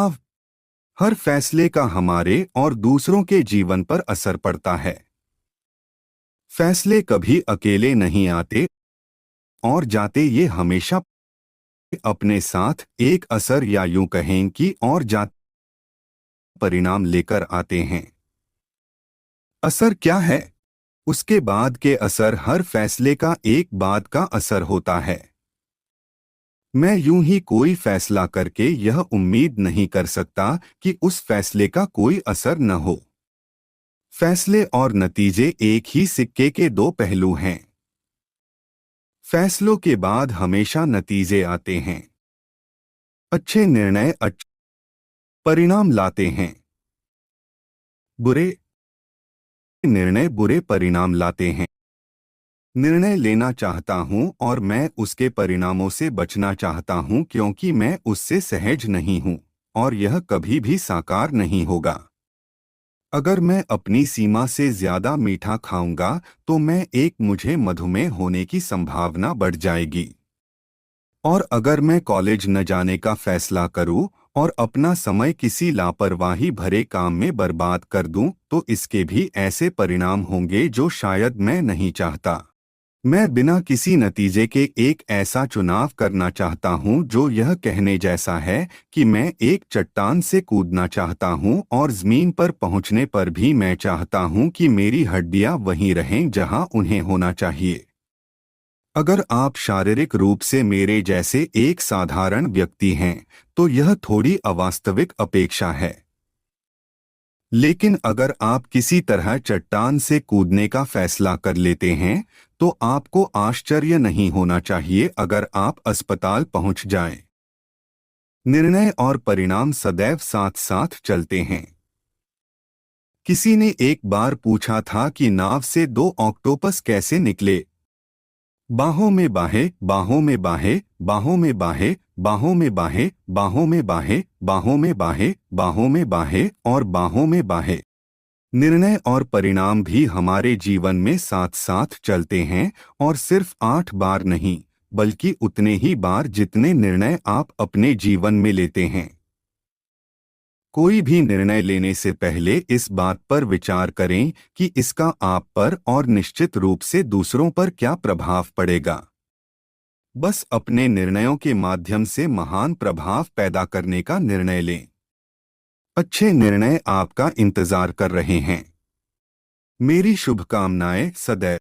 अब हर फैसले का हमारे और दूसरों के जीवन पर असर पड़ता है। फैसले कभी अकेले नहीं आते और जाते, ये हमेशा अपने साथ एक असर या यूं कहें कि और जाते परिणाम लेकर आते हैं। असर क्या है? उसके बाद के असर हर फैसले का एक बाद का असर होता है। मैं यूं ही कोई फैसला करके यह उम्मीद नहीं कर सकता कि उस फैसले का कोई असर न हो। फैसले और नतीजे एक ही सिक्के के दो पहलू हैं। फैसलों के बाद हमेशा नतीजे आते हैं। अच्छे निर्णय अच्छे परिणाम लाते हैं, बुरे निर्णय बुरे परिणाम लाते हैं। निर्णय लेना चाहता हूं और मैं उसके परिणामों से बचना चाहता हूं क्योंकि मैं उससे सहज नहीं हूं और यह कभी भी साकार नहीं होगा। अगर मैं अपनी सीमा से ज्यादा मीठा खाऊंगा तो मुझे मधुमेह होने की संभावना बढ़ जाएगी। और अगर मैं कॉलेज न जाने का फैसला करूं और अपना समय किसी लापरवाही भरे काम में बर्बाद कर दूं तो इसके भी ऐसे परिणाम होंगे जो शायद मैं नहीं चाहता। मैं बिना किसी नतीजे के एक ऐसा चुनाव करना चाहता हूं जो यह कहने जैसा है कि मैं एक चट्टान से कूदना चाहता हूं और जमीन पर पहुंचने पर भी मैं चाहता हूं कि मेरी हड्डियां वहीं रहें जहां उन्हें होना चाहिए। अगर आप शारीरिक रूप से मेरे जैसे एक साधारण व्यक्ति हैं तो यह थोड़ी अवास्तविक अपेक्षा है। लेकिन अगर आप किसी तरह चट्टान से कूदने का फैसला कर लेते हैं तो आपको आश्चर्य नहीं होना चाहिए अगर आप अस्पताल पहुंच जाएं। निर्णय और परिणाम सदैव साथ साथ चलते हैं। किसी ने एक बार पूछा था कि नाव से दो ऑक्टोपस कैसे निकले। बाहों में बाहें, बाहों में बाहें, बाहों में बाहें, बाहों में बाहें, बाहों में बाहें, बाहों में बाहें, बाहों में बाहें और बाहों में बाहें। निर्णय और परिणाम भी हमारे जीवन में साथ साथ चलते हैं और सिर्फ 8 बार नहीं बल्कि उतने ही बार जितने निर्णय आप अपने जीवन में लेते हैं। कोई भी निर्णय लेने से पहले इस बात पर विचार करें कि इसका आप पर और निश्चित रूप से दूसरों पर क्या प्रभाव पड़ेगा। बस अपने निर्णयों के माध्यम से महान प्रभाव पैदा करने का निर्णय लें। अच्छे निर्णय आपका इंतजार कर रहे हैं। मेरी शुभकामनाएं सदैव।